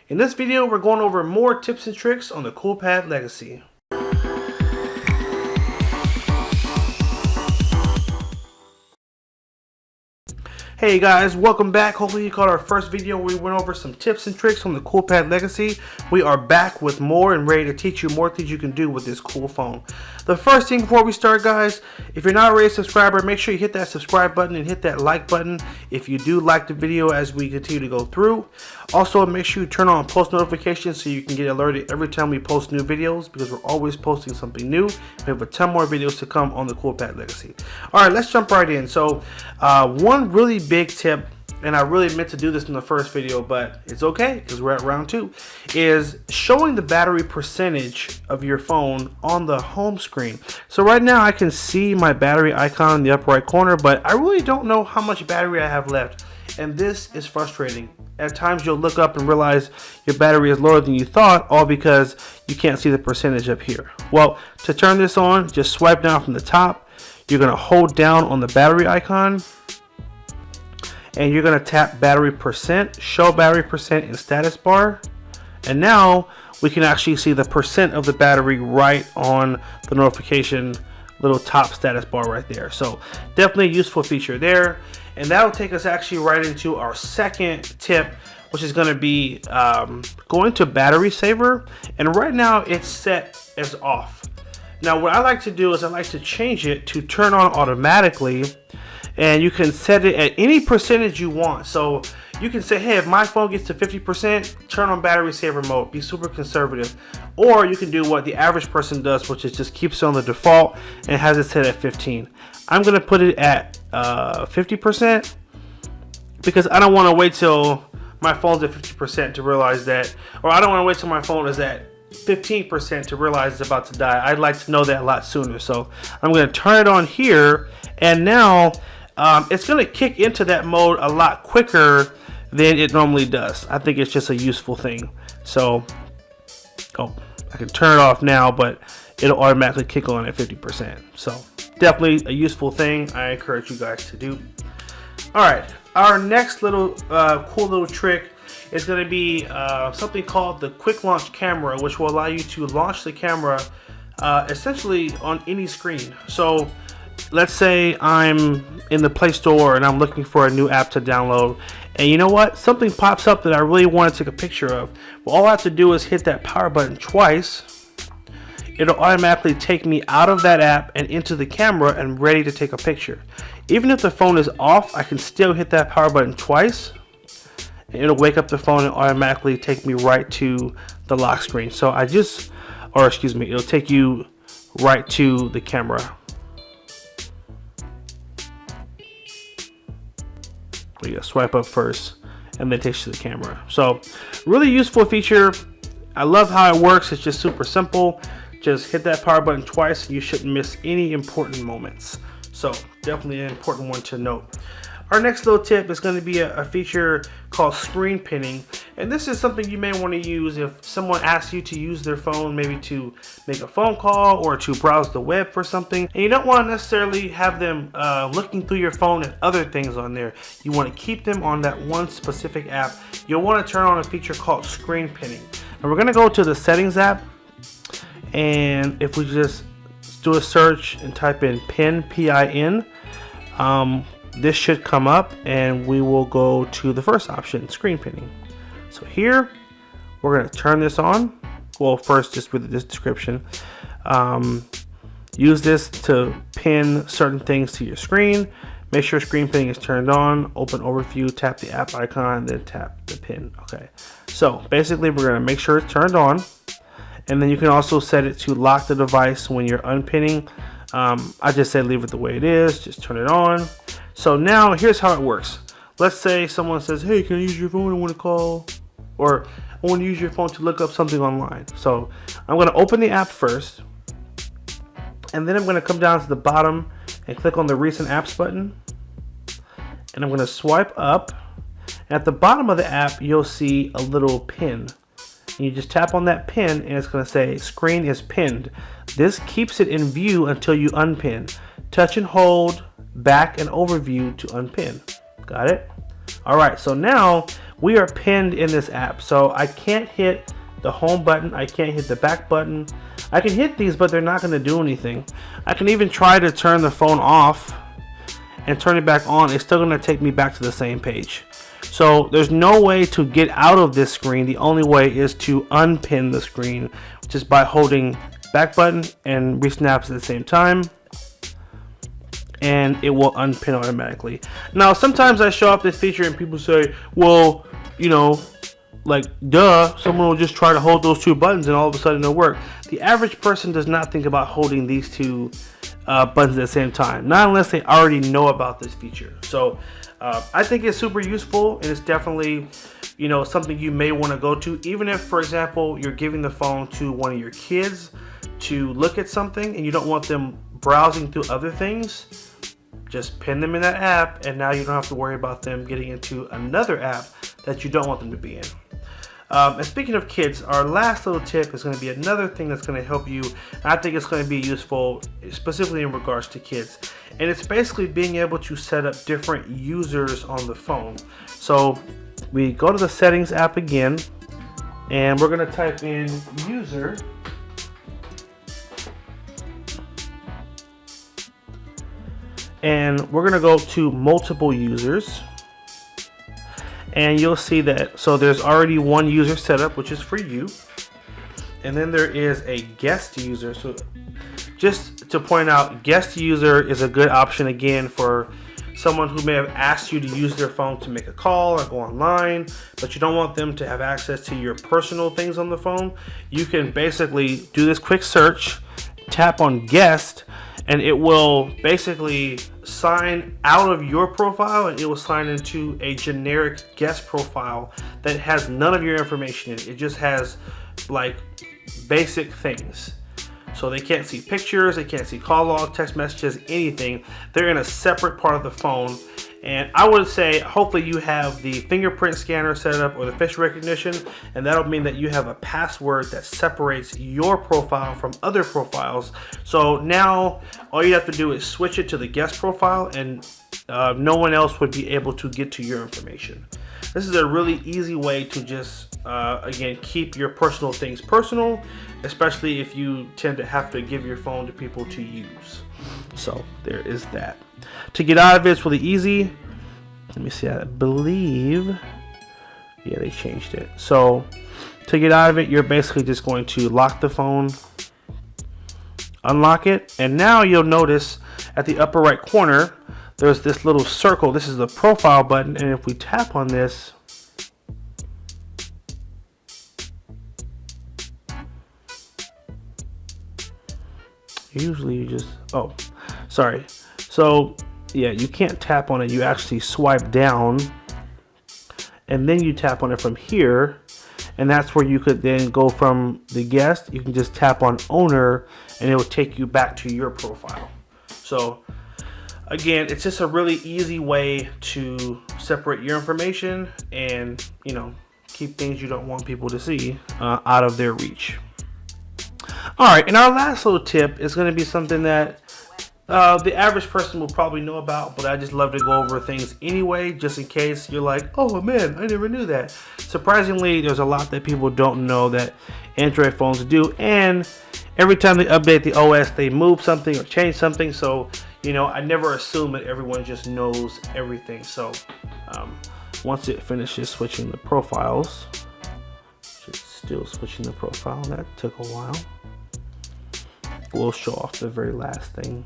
In this video, we're going over more tips and tricks on the Coolpad Legacy. Hey guys, welcome back. Hopefully you caught our first video where we went over some tips and tricks on the Coolpad Legacy. We are back with more and ready to teach you more things you can do with this cool phone. The first thing before we start, guys, if you're not already a subscriber, make sure you hit that subscribe button and hit that like button if you do like the video as we continue to go through. Also, make sure you turn on post notifications so you can get alerted every time we post new videos, because we're always posting something new. We have a ton more videos to come on the Coolpad Legacy. Alright, let's jump right in. So, one really big tip, and I really meant to do this in the first video, but it's okay because we're at round 2, is showing the battery percentage of your phone on the home screen. So right now I can see my battery icon in the upper right corner, but I really don't know how much battery I have left, and this is frustrating. At times you'll look up and realize your battery is lower than you thought, all because you can't see the percentage up here. Well, to turn this on, just swipe down from the top. You're going to hold down on the battery icon, and you're going to tap battery percent, show battery percent in status bar, and now we can actually see the percent of the battery right on the notification little top status bar right there. So definitely a useful feature there, and that'll take us actually right into our second tip, which is going to be going to battery saver, and right now it's set as off. Now what I like to do is I like to change it to turn on automatically, and you can set it at any percentage you want. So you can say, hey, if my phone gets to 50%, turn on battery saver mode, be super conservative. Or you can do what the average person does, which is just keeps it on the default and has it set at 15. I'm gonna put it at 50% because I don't wanna wait till my phone's at 50% to realize that, or I don't wanna wait till my phone is at 15% to realize it's about to die. I'd like to know that a lot sooner. So I'm gonna turn it on here, and now it's going to kick into that mode a lot quicker than it normally does. I think it's just a useful thing. So, I can turn it off now, but it'll automatically kick on at 50%. So, definitely a useful thing. I encourage you guys to do. Alright, our next little cool little trick is going to be something called the quick launch camera, which will allow you to launch the camera essentially on any screen. So, let's say I'm in the Play Store and I'm looking for a new app to download, and you know what? Something pops up that I really want to take a picture of. Well, all I have to do is hit that power button twice. It'll automatically take me out of that app and into the camera and ready to take a picture. Even if the phone is off, I can still hit that power button twice, and it'll wake up the phone and automatically take me right to the lock screen. So it'll take you right to the camera. You gotta swipe up first and then it takes you to the camera. So really useful feature. I love how it works. It's just super simple. Just hit that power button twice and you shouldn't miss any important moments. So definitely an important one to note. Our next little tip is going to be a feature called screen pinning, and this is something you may want to use if someone asks you to use their phone, maybe to make a phone call or to browse the web for something, and you don't want to necessarily have them looking through your phone and other things on there. You want to keep them on that one specific app. You'll want to turn on a feature called screen pinning, and we're going to go to the settings app, and if we just do a search and type in pin, P-I-N, this should come up, and we will go to the first option, screen pinning. So here we're going to turn this on. Well, first just with this description, use this to pin certain things to your screen. Make sure screen pinning is turned on. Open overview, tap the app icon, then tap the pin. Okay, so basically we're going to make sure it's turned on, and then you can also set it to lock the device when you're unpinning. I just say leave it the way it is, just turn it on. So now here's how it works. Let's say someone says, hey, can I use your phone? I want to call, or I want to use your phone to look up something online. So I'm going to open the app first, and then I'm going to come down to the bottom and click on the recent apps button, and I'm going to swipe up. At the bottom of the app you'll see a little pin, and you just tap on that pin and it's going to say screen is pinned. This keeps it in view until you unpin. Touch and hold back and overview to unpin. Got it? Alright, so now we are pinned in this app. So I can't hit the home button, I can't hit the back button. I can hit these, but they're not going to do anything. I can even try to turn the phone off and turn it back on. It's still going to take me back to the same page. So there's no way to get out of this screen. The only way is to unpin the screen, which is by holding back button and resnaps at the same time, and it will unpin automatically. Now sometimes I show up this feature and people say, well, you know, like, duh, someone will just try to hold those two buttons and all of a sudden it'll work. The average person does not think about holding these two buttons at the same time, not unless they already know about this feature. So I think it's super useful, and it's definitely, you know, something you may want to go to, even if, for example, you're giving the phone to one of your kids to look at something and you don't want them browsing through other things. Just pin them in that app, and now you don't have to worry about them getting into another app that you don't want them to be in. And speaking of kids, our last little tip is going to be another thing that's going to help you. And I think it's going to be useful specifically in regards to kids. And it's basically being able to set up different users on the phone. So we go to the settings app again, and we're going to type in user. And we're going to go to multiple users. And you'll see that, so there's already one user set up, which is for you. And then there is a guest user. So just to point out, guest user is a good option again for someone who may have asked you to use their phone to make a call or go online, but you don't want them to have access to your personal things on the phone. You can basically do this quick search, tap on guest, and it will basically sign out of your profile and it will sign into a generic guest profile that has none of your information in it. It just has like basic things. So they can't see pictures, they can't see call log, text messages, anything. They're in a separate part of the phone. And I would say hopefully you have the fingerprint scanner set up or the facial recognition, and that'll mean that you have a password that separates your profile from other profiles. So now all you have to do is switch it to the guest profile, and no one else would be able to get to your information. This is a really easy way to just again, keep your personal things personal, especially if you tend to have to give your phone to people to use. So there is that. To get out of it, it's really easy. Let me see, I believe, yeah, they changed it. So to get out of it, you're basically just going to lock the phone, unlock it, and now you'll notice at the upper right corner, there's this little circle. This is the profile button, and if we tap on this, usually you just, oh, sorry. So yeah, you can't tap on it. You actually swipe down and then you tap on it from here, and that's where you could then go from the guest. You can just tap on owner and it will take you back to your profile. So again, it's just a really easy way to separate your information and, you know, keep things you don't want people to see out of their reach. All right, and our last little tip is going to be something that the average person will probably know about, but I just love to go over things anyway, just in case you're like, oh man, I never knew that. Surprisingly, there's a lot that people don't know that Android phones do, and every time they update the OS, they move something or change something. So, you know, I never assume that everyone just knows everything. So once it finishes switching the profiles, it's still switching the profile, that took a while. We'll show off the very last thing.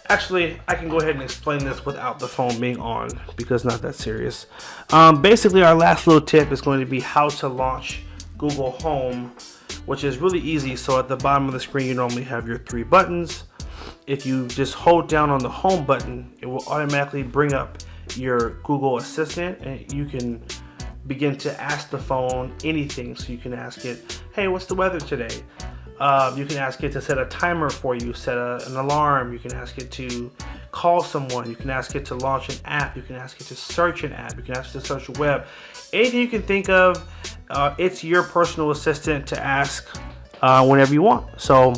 Actually, I can go ahead and explain this without the phone being on because it's not that serious. Basically, our last little tip is going to be how to launch Google Home, which is really easy. So at the bottom of the screen, you normally have your three buttons. If you just hold down on the home button, it will automatically bring up your Google Assistant, and you can begin to ask the phone anything. So you can ask it, hey, what's the weather today? You can ask it to set a timer for you, set an alarm. You can ask it to call someone. You can ask it to launch an app. You can ask it to search an app. You can ask it to search a web. Anything you can think of, it's your personal assistant to ask whenever you want. So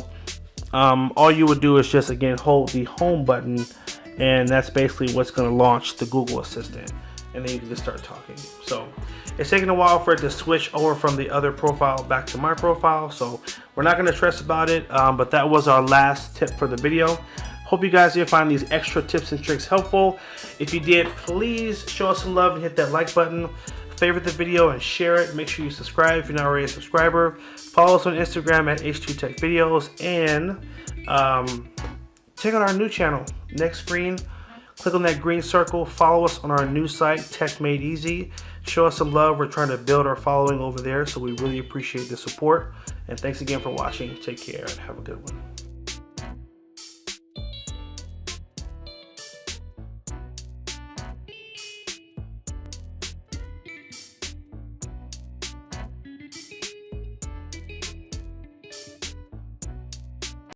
all you would do is just, again, hold the home button and that's basically what's going to launch the Google Assistant, and then you can just start talking. So it's taking a while for it to switch over from the other profile back to my profile, so we're not going to stress about it, but that was our last tip for the video. Hope you guys did find these extra tips and tricks helpful. If you did, please show us some love and hit that like button, favorite the video and share it. Make sure you subscribe if you're not already a subscriber. Follow us on Instagram at H2TechVideos, and check out our new channel, Next Screen. Click on that green circle. Follow us on our new site, Tech Made Easy. Show us some love. We're trying to build our following over there, so we really appreciate the support. And thanks again for watching. Take care and have a good one.